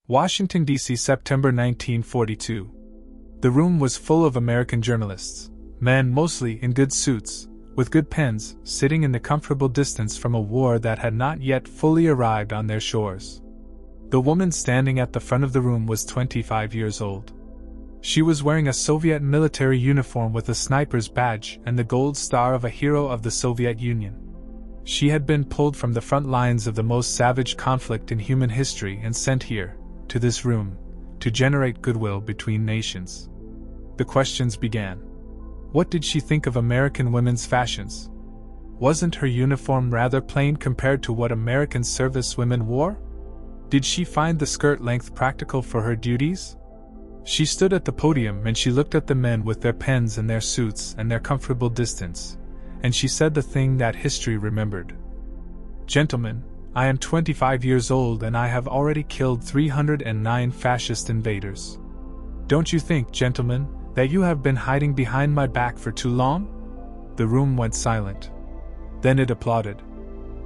Washington, D.C., September 1942. The room was full of American journalists, men mostly in good suits, with good pens, sitting in the comfortable distance from a war that had not yet fully arrived on their shores. The woman standing at the front of the room was 25 years old. She was wearing a Soviet military uniform with a sniper's badge and the gold star of a hero of the Soviet Union. She had been pulled from the front lines of the most savage conflict in human history and sent here, to this room, to generate goodwill between nations. The questions began. What did she think of American women's fashions? Wasn't her uniform rather plain compared to what American service women wore? Did she find the skirt length practical for her duties? She stood at the podium and she looked at the men with their pens and their suits and their comfortable distance, and she said the thing that history remembered. Gentlemen, I am 25 years old and I have already killed 309 fascist invaders. Don't you think, gentlemen, that you have been hiding behind my back for too long? The room went silent. Then it applauded.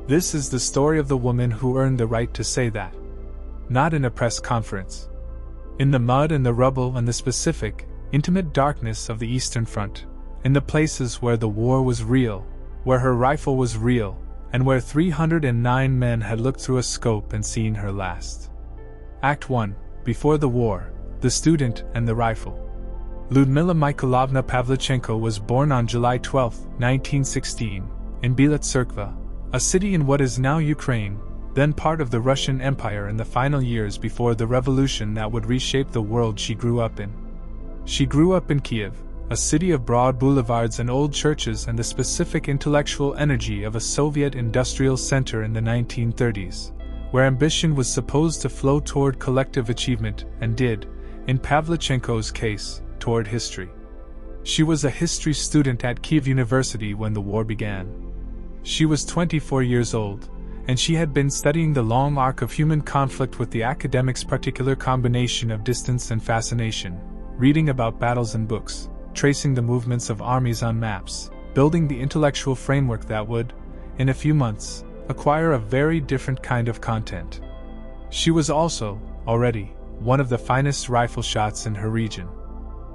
This is the story of the woman who earned the right to say that. Not in a press conference. In the mud and the rubble and the specific, intimate darkness of the Eastern Front, in the places where the war was real, where her rifle was real, and where 309 men had looked through a scope and seen her last. Act 1, Before the War, The Student and the Rifle. Lyudmila Pavlichenko was born on July 12, 1916, in Bila Tserkva, a city in what is now Ukraine, then part of the Russian Empire in the final years before the revolution that would reshape the world she grew up in. She grew up in Kiev, a city of broad boulevards and old churches and the specific intellectual energy of a Soviet industrial center in the 1930s, where ambition was supposed to flow toward collective achievement and did, in Pavlichenko's case, toward history. She was a history student at Kiev University when the war began. She was 24 years old, and she had been studying the long arc of human conflict with the academic's particular combination of distance and fascination, reading about battles in books, tracing the movements of armies on maps, building the intellectual framework that would, in a few months, acquire a very different kind of content. She was also, already, one of the finest rifle shots in her region.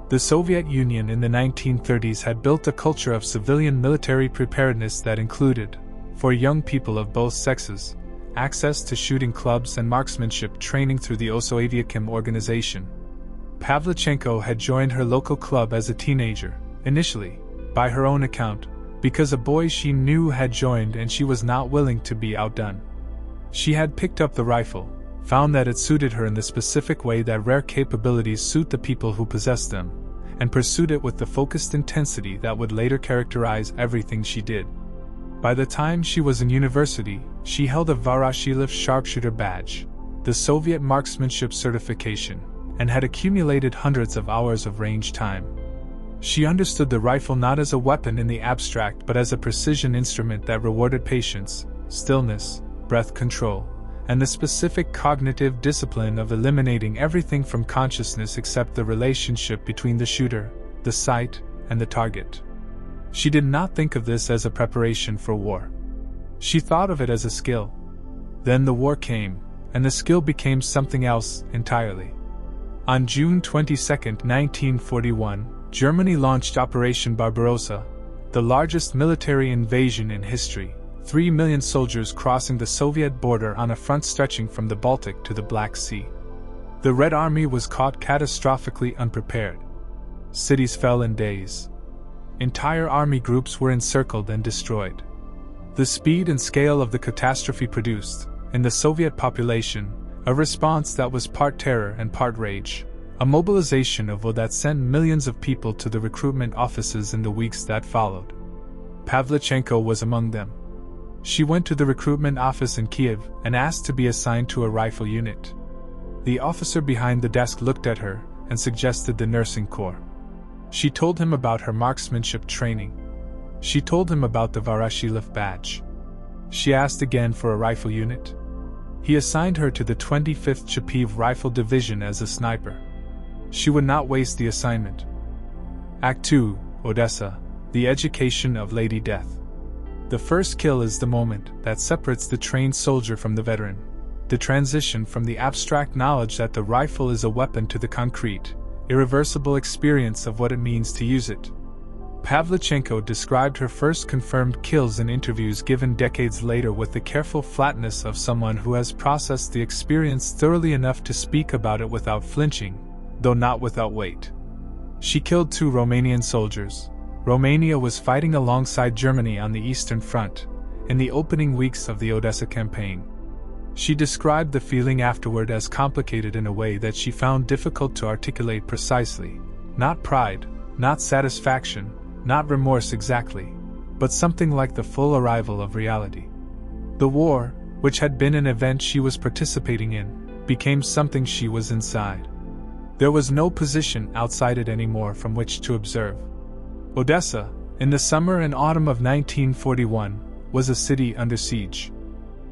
The Soviet Union in the 1930s had built a culture of civilian military preparedness that included, for young people of both sexes, access to shooting clubs and marksmanship training through the Osoaviakim organization. Pavlichenko had joined her local club as a teenager, initially, by her own account, because a boy she knew had joined and she was not willing to be outdone. She had picked up the rifle, found that it suited her in the specific way that rare capabilities suit the people who possess them, and pursued it with the focused intensity that would later characterize everything she did. By the time she was in university, she held a Voroshilov sharpshooter badge, the Soviet marksmanship certification, and had accumulated hundreds of hours of range time. She understood the rifle not as a weapon in the abstract but as a precision instrument that rewarded patience, stillness, breath control, and the specific cognitive discipline of eliminating everything from consciousness except the relationship between the shooter, the sight, and the target. She did not think of this as a preparation for war. She thought of it as a skill. Then the war came, and the skill became something else entirely. On June 22, 1941, Germany launched Operation Barbarossa, the largest military invasion in history, 3 million soldiers crossing the Soviet border on a front stretching from the Baltic to the Black Sea. The Red Army was caught catastrophically unprepared. Cities fell in days. Entire army groups were encircled and destroyed. The speed and scale of the catastrophe produced, in the Soviet population, a response that was part terror and part rage, a mobilization of that sent millions of people to the recruitment offices in the weeks that followed. Pavlichenko was among them. She went to the recruitment office in Kiev and asked to be assigned to a rifle unit. The officer behind the desk looked at her and suggested the nursing corps. She told him about her marksmanship training. She told him about the Voroshilov badge. She asked again for a rifle unit. He assigned her to the 25th Chapiv Rifle Division as a sniper. She would not waste the assignment. Act 2, Odessa, the education of Lady Death. The first kill is the moment that separates the trained soldier from the veteran. the transition from the abstract knowledge that the rifle is a weapon to the concrete, irreversible experience of what it means to use it. Pavlichenko described her first confirmed kills in interviews given decades later with the careful flatness of someone who has processed the experience thoroughly enough to speak about it without flinching, though not without weight. She killed 2 Romanian soldiers. Romania was fighting alongside Germany on the Eastern Front, in the opening weeks of the Odessa campaign. She described the feeling afterward as complicated in a way that she found difficult to articulate precisely. Not pride, not satisfaction, not remorse exactly, but something like the full arrival of reality. The war, which had been an event she was participating in, became something she was inside. There was no position outside it anymore from which to observe. Odessa, in the summer and autumn of 1941, was a city under siege.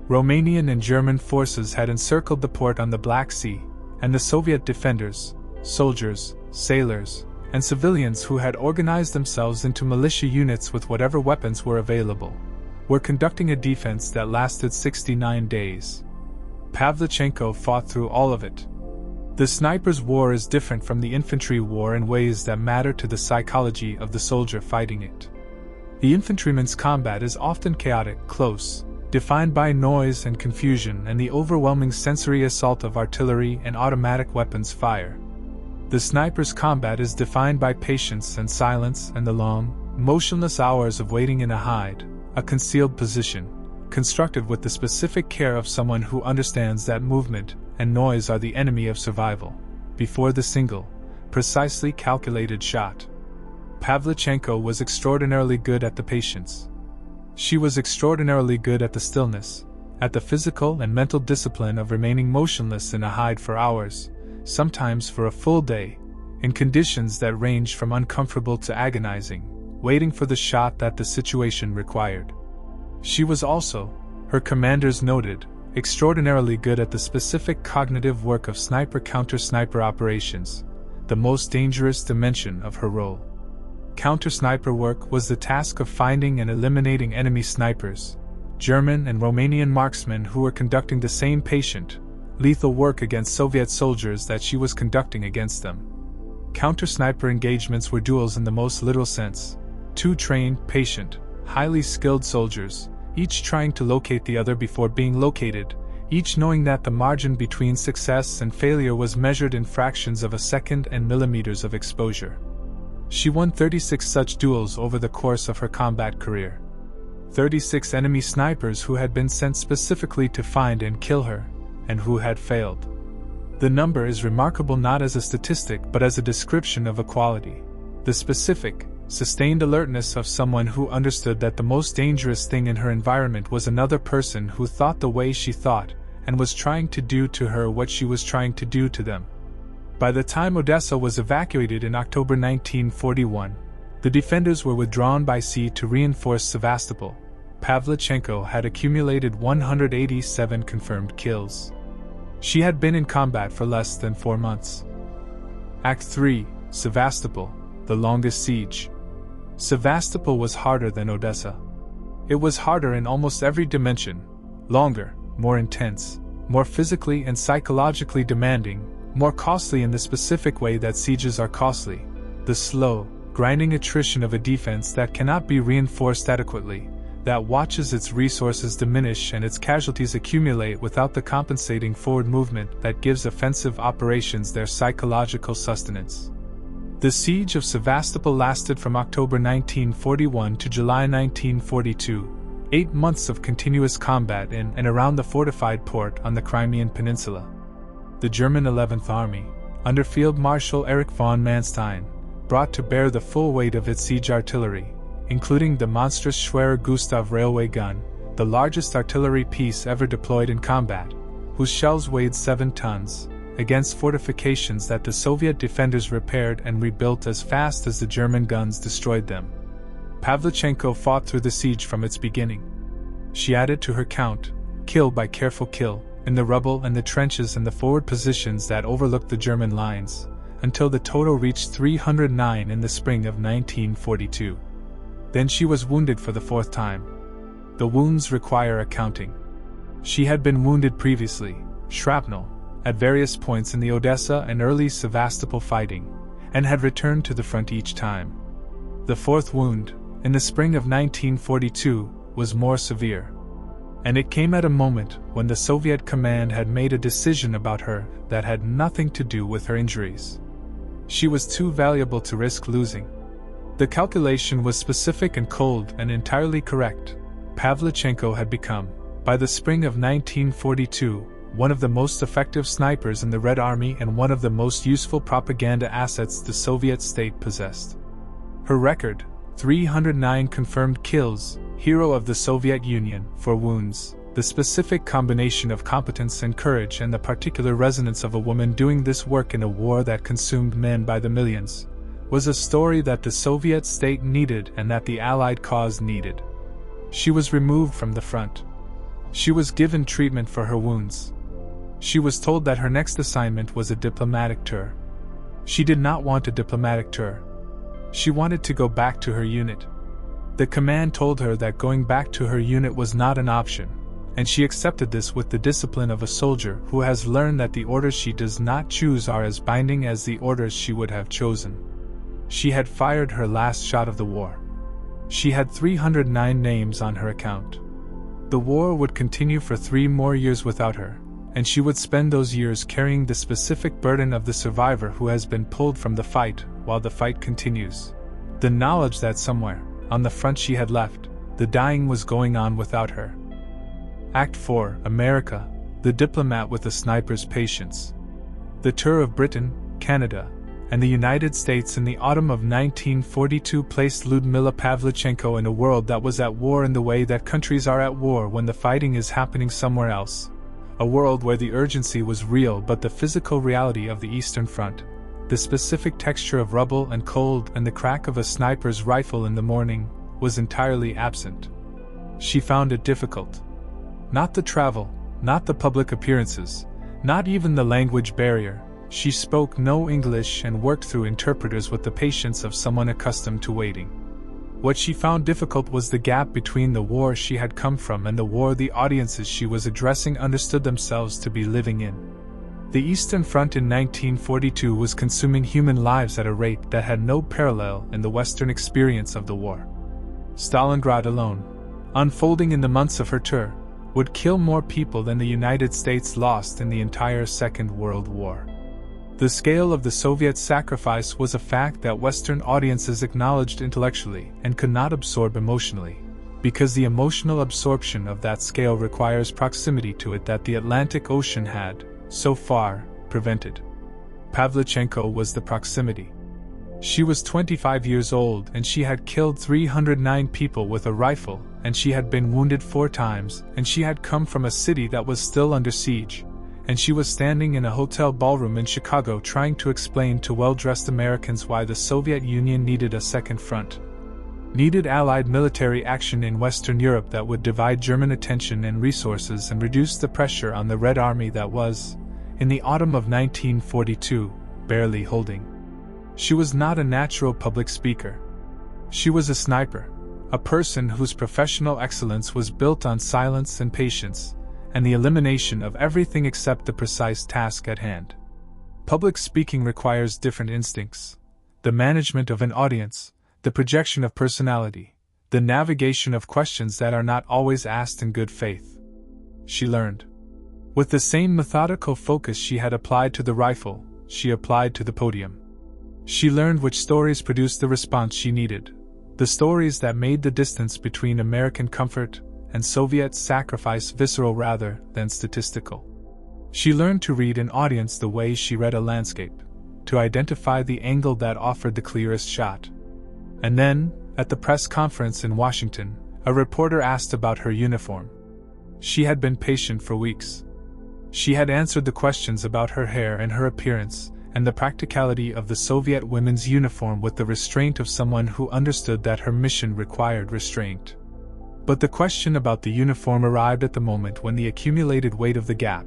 Romanian and German forces had encircled the port on the Black Sea, and the Soviet defenders, soldiers, sailors, and civilians who had organized themselves into militia units with whatever weapons were available, were conducting a defense that lasted 69 days. Pavlichenko fought through all of it. The sniper's war is different from the infantry war in ways that matter to the psychology of the soldier fighting it. The infantryman's combat is often chaotic, close, defined by noise and confusion and the overwhelming sensory assault of artillery and automatic weapons fire. The sniper's combat is defined by patience and silence and the long, motionless hours of waiting in a hide, a concealed position, constructed with the specific care of someone who understands that movement and noise are the enemy of survival, before the single, precisely calculated shot. Pavlichenko was extraordinarily good at the patience. She was extraordinarily good at the stillness, at the physical and mental discipline of remaining motionless in a hide for hours, sometimes for a full day, in conditions that ranged from uncomfortable to agonizing, waiting for the shot that the situation required. She was also, her commanders noted, extraordinarily good at the specific cognitive work of sniper-counter-sniper operations, the most dangerous dimension of her role. Counter-sniper work was the task of finding and eliminating enemy snipers, German and Romanian marksmen who were conducting the same patient, lethal work against Soviet soldiers that she was conducting against them. Counter-sniper engagements were duels in the most literal sense. 2 trained, patient, highly skilled soldiers, each trying to locate the other before being located, each knowing that the margin between success and failure was measured in fractions of a second and millimeters of exposure. She won 36 such duels over the course of her combat career. 36 enemy snipers who had been sent specifically to find and kill her, and who had failed. The number is remarkable not as a statistic but as a description of a quality, the specific, sustained alertness of someone who understood that the most dangerous thing in her environment was another person who thought the way she thought, and was trying to do to her what she was trying to do to them. By the time Odessa was evacuated in October 1941, the defenders were withdrawn by sea to reinforce Sevastopol. Pavlichenko had accumulated 187 confirmed kills. She had been in combat for less than 4 months. Act 3, Sevastopol, the longest siege. Sevastopol was harder than Odessa. It was harder in almost every dimension, longer, more intense, more physically and psychologically demanding, more costly in the specific way that sieges are costly, the slow, grinding attrition of a defense that cannot be reinforced adequately, that watches its resources diminish and its casualties accumulate without the compensating forward movement that gives offensive operations their psychological sustenance. The siege of Sevastopol lasted from October 1941 to July 1942, 8 months of continuous combat in and around the fortified port on the Crimean Peninsula. The German 11th Army, under Field Marshal Erich von Manstein, brought to bear the full weight of its siege artillery, including the monstrous Schwerer Gustav railway gun, the largest artillery piece ever deployed in combat, whose shells weighed 7 tons, against fortifications that the Soviet defenders repaired and rebuilt as fast as the German guns destroyed them. Pavlichenko fought through the siege from its beginning. She added to her count, kill by careful kill, in the rubble and the trenches and the forward positions that overlooked the German lines, until the total reached 309 in the spring of 1942. Then she was wounded for the 4th time. The wounds require accounting. She had been wounded previously, shrapnel, at various points in the Odessa and early Sevastopol fighting, and had returned to the front each time. The fourth wound, in the spring of 1942, was more severe. And it came at a moment when the Soviet command had made a decision about her that had nothing to do with her injuries. She was too valuable to risk losing. The calculation was specific and cold and entirely correct. Pavlichenko had become, by the spring of 1942, one of the most effective snipers in the Red Army and one of the most useful propaganda assets the Soviet state possessed. Her record, 309 confirmed kills, hero of the Soviet Union, for wounds, the specific combination of competence and courage and the particular resonance of a woman doing this work in a war that consumed men by the millions, was a story that the Soviet state needed and that the Allied cause needed. She was removed from the front. She was given treatment for her wounds. She was told that her next assignment was a diplomatic tour. She did not want a diplomatic tour. She wanted to go back to her unit. The command told her that going back to her unit was not an option, and she accepted this with the discipline of a soldier who has learned that the orders she does not choose are as binding as the orders she would have chosen. She had fired her last shot of the war. She had 309 names on her account. The war would continue for 3 more years without her, and she would spend those years carrying the specific burden of the survivor who has been pulled from the fight while the fight continues. The knowledge that somewhere, on the front she had left, the dying was going on without her. Act 4, America, the diplomat with the sniper's patience. The tour of Britain, Canada, and the United States in the autumn of 1942 placed Lyudmila Pavlichenko in a world that was at war in the way that countries are at war when the fighting is happening somewhere else. A world where the urgency was real but the physical reality of the Eastern Front, the specific texture of rubble and cold and the crack of a sniper's rifle in the morning, was entirely absent. She found it difficult. Not the travel, not the public appearances, not even the language barrier. She spoke no English and worked through interpreters with the patience of someone accustomed to waiting. What she found difficult was the gap between the war she had come from and the war the audiences she was addressing understood themselves to be living in. The Eastern Front in 1942 was consuming human lives at a rate that had no parallel in the Western experience of the war. Stalingrad alone, unfolding in the months of her tour, would kill more people than the United States lost in the entire Second World War. The scale of the Soviet sacrifice was a fact that Western audiences acknowledged intellectually and could not absorb emotionally, because the emotional absorption of that scale requires proximity to it that the Atlantic Ocean had, so far, prevented. Pavlichenko was the proximity. She was 25 years old and she had killed 309 people with a rifle, and she had been wounded 4 times, and she had come from a city that was still under siege, and she was standing in a hotel ballroom in Chicago trying to explain to well-dressed Americans why the Soviet Union needed a second front. Needed Allied military action in Western Europe that would divide German attention and resources and reduce the pressure on the Red Army that was, in the autumn of 1942, barely holding. She was not a natural public speaker. She was a sniper, a person whose professional excellence was built on silence and patience, and the elimination of everything except the precise task at hand. Public speaking requires different instincts: the management of an audience, the projection of personality, the navigation of questions that are not always asked in good faith. She learned. With the same methodical focus she had applied to the rifle, she applied to the podium. She learned which stories produced the response she needed, the stories that made the distance between American comfort and Soviet sacrifice visceral rather than statistical. She learned to read an audience the way she read a landscape, to identify the angle that offered the clearest shot. And then, at the press conference in Washington, a reporter asked about her uniform. She had been patient for weeks. She had answered the questions about her hair and her appearance, and the practicality of the Soviet women's uniform with the restraint of someone who understood that her mission required restraint. But the question about the uniform arrived at the moment when the accumulated weight of the gap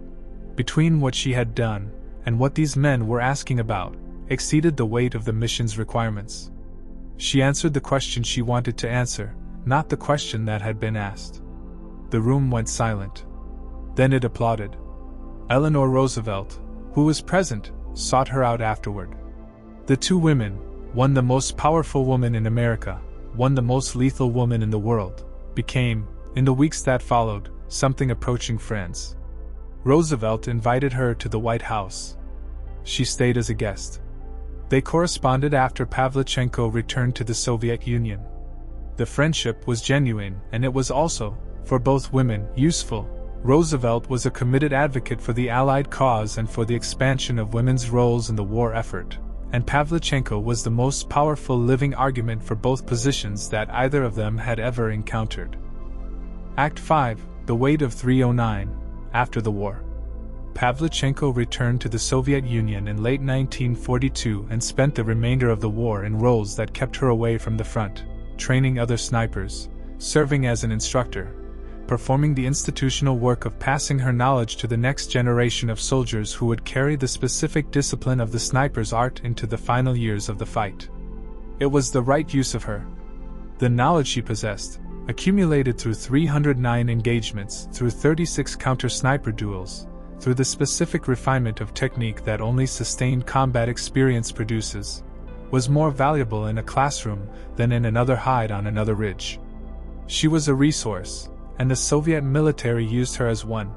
between what she had done and what these men were asking about exceeded the weight of the mission's requirements. She answered the question she wanted to answer, not the question that had been asked. The room went silent. Then it applauded. Eleanor Roosevelt, who was present, sought her out afterward. The two women, one the most powerful woman in America, one the most lethal woman in the world, became, in the weeks that followed, something approaching friends. Roosevelt invited her to the White House. She stayed as a guest. They corresponded after Pavlichenko returned to the Soviet Union. The friendship was genuine, and it was also, for both women, useful. Roosevelt was a committed advocate for the Allied cause and for the expansion of women's roles in the war effort, and Pavlichenko was the most powerful living argument for both positions that either of them had ever encountered. Act 5, The Weight of 309. After the war, Pavlichenko returned to the Soviet Union in late 1942 and spent the remainder of the war in roles that kept her away from the front, training other snipers, serving as an instructor, performing the institutional work of passing her knowledge to the next generation of soldiers who would carry the specific discipline of the sniper's art into the final years of the fight. It was the right use of her. The knowledge she possessed, accumulated through 309 engagements, through 36 counter-sniper duels, through the specific refinement of technique that only sustained combat experience produces, was more valuable in a classroom than in another hide on another ridge. She was a resource, and the Soviet military used her as one.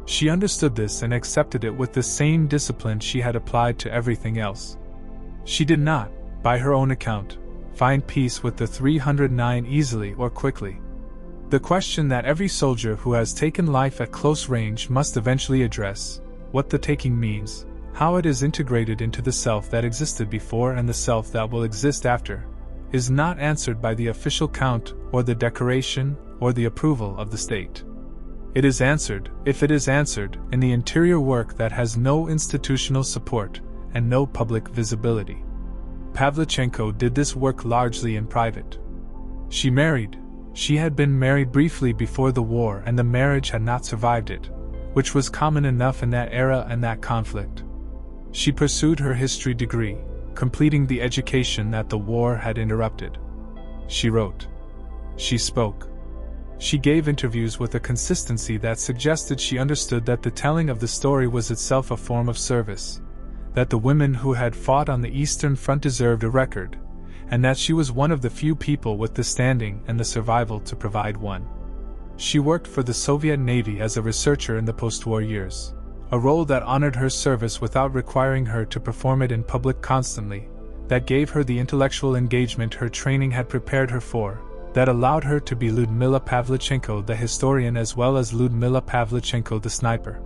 She understood this and accepted it with the same discipline she had applied to everything else. She did not, by her own account, find peace with the 309 easily or quickly. The question that every soldier who has taken life at close range must eventually address, what the taking means, how it is integrated into the self that existed before and the self that will exist after, is not answered by the official count or the decoration or the approval of the state. It is answered, if it is answered, in the interior work that has no institutional support and no public visibility. Pavlichenko did this work largely in private. She married. She had been married briefly before the war and the marriage had not survived it, which was common enough in that era and that conflict. She pursued her history degree, completing the education that the war had interrupted. She wrote. She spoke. She gave interviews with a consistency that suggested she understood that the telling of the story was itself a form of service, that the women who had fought on the Eastern Front deserved a record, and that she was one of the few people with the standing and the survival to provide one. She worked for the Soviet Navy as a researcher in the post-war years, a role that honored her service without requiring her to perform it in public constantly, that gave her the intellectual engagement her training had prepared her for, that allowed her to be Lyudmila Pavlichenko the historian as well as Lyudmila Pavlichenko the sniper.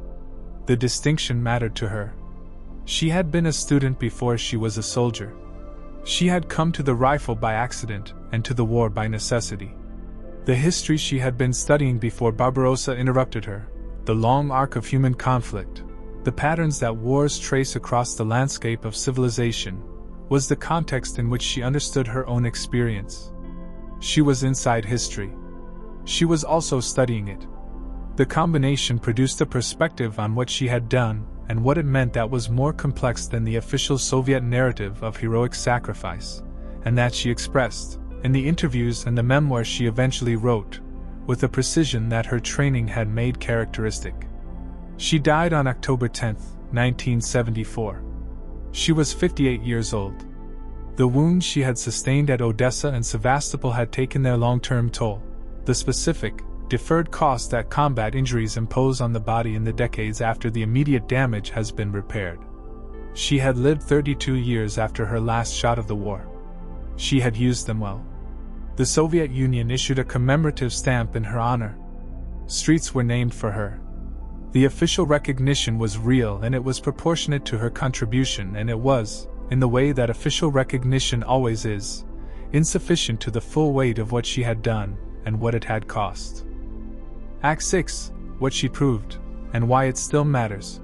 The distinction mattered to her. She had been a student before she was a soldier. She had come to the rifle by accident and to the war by necessity. The history she had been studying before Barbarossa interrupted her, the long arc of human conflict, the patterns that wars trace across the landscape of civilization, was the context in which she understood her own experience. She was inside history. She was also studying it. The combination produced a perspective on what she had done and what it meant that was more complex than the official Soviet narrative of heroic sacrifice, and that she expressed, in the interviews and the memoirs she eventually wrote, with a precision that her training had made characteristic. She died on October 10, 1974. She was 58 years old. The wounds she had sustained at Odessa and Sevastopol had taken their long-term toll, the specific, deferred cost that combat injuries impose on the body in the decades after the immediate damage has been repaired. She had lived 32 years after her last shot of the war. She had used them well. The Soviet Union issued a commemorative stamp in her honor. Streets were named for her. The official recognition was real and it was proportionate to her contribution, and it was, in the way that official recognition always is, insufficient to the full weight of what she had done and what it had cost. Act 6, What she proved, and why it still matters.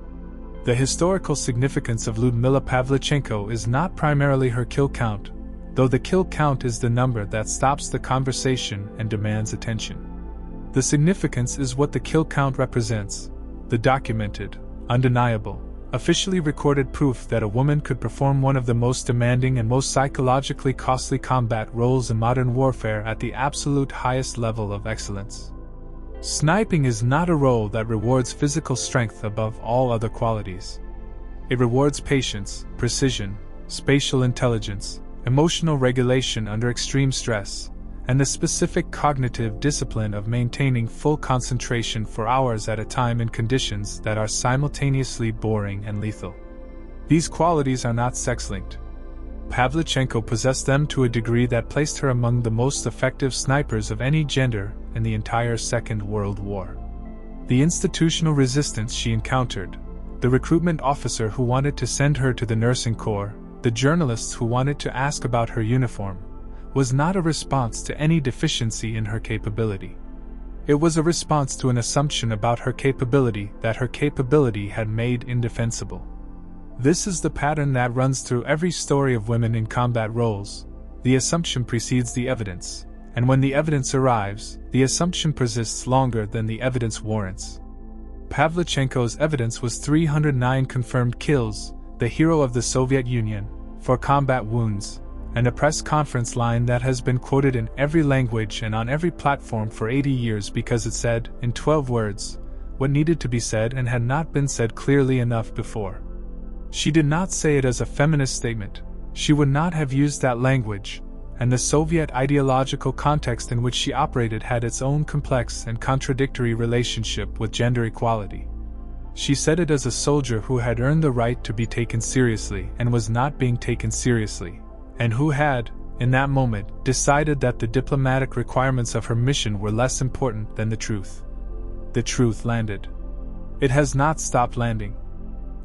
The historical significance of Lyudmila Pavlichenko is not primarily her kill count, though the kill count is the number that stops the conversation and demands attention. The significance is what the kill count represents, the documented, undeniable, officially recorded proof that a woman could perform one of the most demanding and most psychologically costly combat roles in modern warfare at the absolute highest level of excellence. Sniping is not a role that rewards physical strength above all other qualities. It rewards patience, precision, spatial intelligence, emotional regulation under extreme stress, and the specific cognitive discipline of maintaining full concentration for hours at a time in conditions that are simultaneously boring and lethal. These qualities are not sex-linked. Pavlichenko possessed them to a degree that placed her among the most effective snipers of any gender in the entire Second World War. The institutional resistance she encountered, the recruitment officer who wanted to send her to the nursing corps, the journalists who wanted to ask about her uniform, was not a response to any deficiency in her capability. It was a response to an assumption about her capability that her capability had made indefensible. This is the pattern that runs through every story of women in combat roles. The assumption precedes the evidence, and when the evidence arrives, the assumption persists longer than the evidence warrants. Pavlichenko's evidence was 309 confirmed kills, the hero of the Soviet Union, for combat wounds, and a press conference line that has been quoted in every language and on every platform for 80 years because it said, in 12 words, what needed to be said and had not been said clearly enough before. She did not say it as a feminist statement. She would not have used that language, and the Soviet ideological context in which she operated had its own complex and contradictory relationship with gender equality. She said it as a soldier who had earned the right to be taken seriously and was not being taken seriously, and who had, in that moment, decided that the diplomatic requirements of her mission were less important than the truth. The truth landed. It has not stopped landing.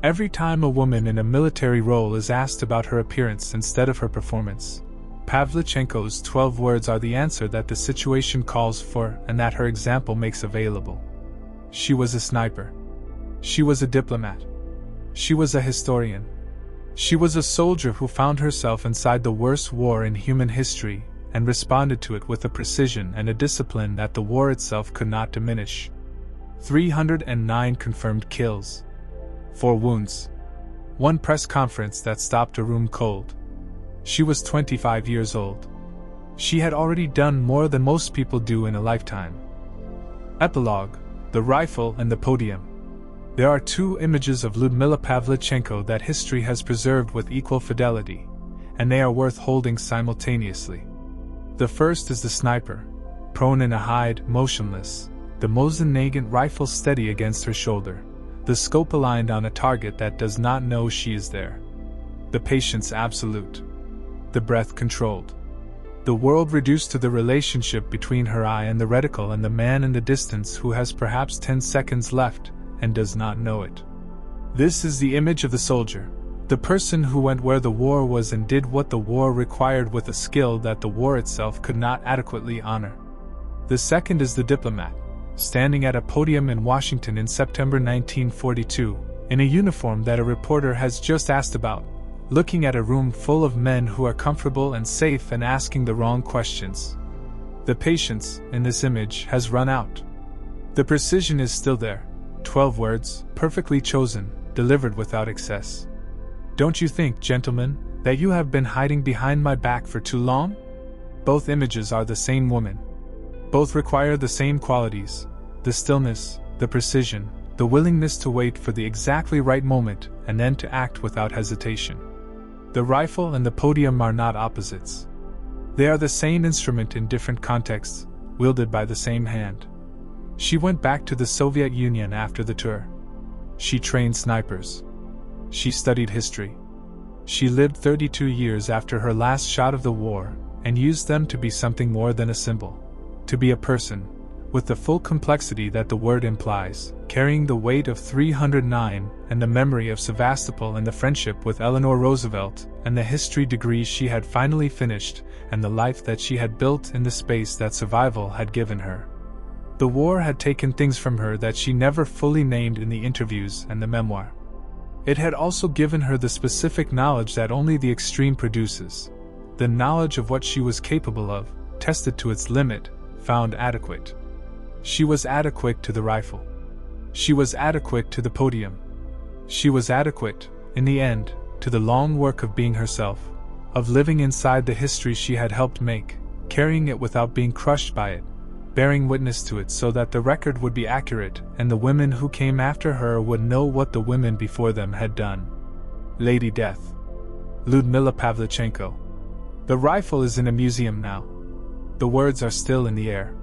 Every time a woman in a military role is asked about her appearance instead of her performance, Pavlichenko's 12 words are the answer that the situation calls for and that her example makes available. She was a sniper. She was a diplomat. She was a historian. She was a soldier who found herself inside the worst war in human history and responded to it with a precision and a discipline that the war itself could not diminish. 309 confirmed kills. 4 wounds. 1 press conference that stopped a room cold. She was 25 years old. She had already done more than most people do in a lifetime. Epilogue: the rifle and the podium. There are 2 images of Lyudmila Pavlichenko that history has preserved with equal fidelity, and they are worth holding simultaneously. The first is the sniper, prone in a hide, motionless, the Mosin-Nagant rifle steady against her shoulder, the scope aligned on a target that does not know she is there. The patience absolute. The breath controlled. The world reduced to the relationship between her eye and the reticle and the man in the distance who has perhaps 10 seconds left and does not know it. This is the image of the soldier, the person who went where the war was and did what the war required with a skill that the war itself could not adequately honor. The second is the diplomat, standing at a podium in Washington in September 1942, in a uniform that a reporter has just asked about, looking at a room full of men who are comfortable and safe and asking the wrong questions. The patience, in this image, has run out. The precision is still there. 12 words, perfectly chosen, delivered without excess. Don't you think, gentlemen, that you have been hiding behind my back for too long? Both images are the same woman. Both require the same qualities: the stillness, the precision, the willingness to wait for the exactly right moment and then to act without hesitation. The rifle and the podium are not opposites. They are the same instrument in different contexts, wielded by the same hand. She went back to the Soviet Union after the tour. She trained snipers. She studied history. She lived 32 years after her last shot of the war and used them to be something more than a symbol. To be a person, with the full complexity that the word implies, carrying the weight of 309 and the memory of Sevastopol and the friendship with Eleanor Roosevelt and the history degree she had finally finished and the life that she had built in the space that survival had given her. The war had taken things from her that she never fully named in the interviews and the memoir. It had also given her the specific knowledge that only the extreme produces, the knowledge of what she was capable of, tested to its limit, found adequate. She was adequate to the rifle. She was adequate to the podium. She was adequate, in the end, to the long work of being herself, of living inside the history she had helped make, carrying it without being crushed by it, bearing witness to it so that the record would be accurate and the women who came after her would know what the women before them had done. Lady Death. Lyudmila Pavlichenko. The rifle is in a museum now. The words are still in the air.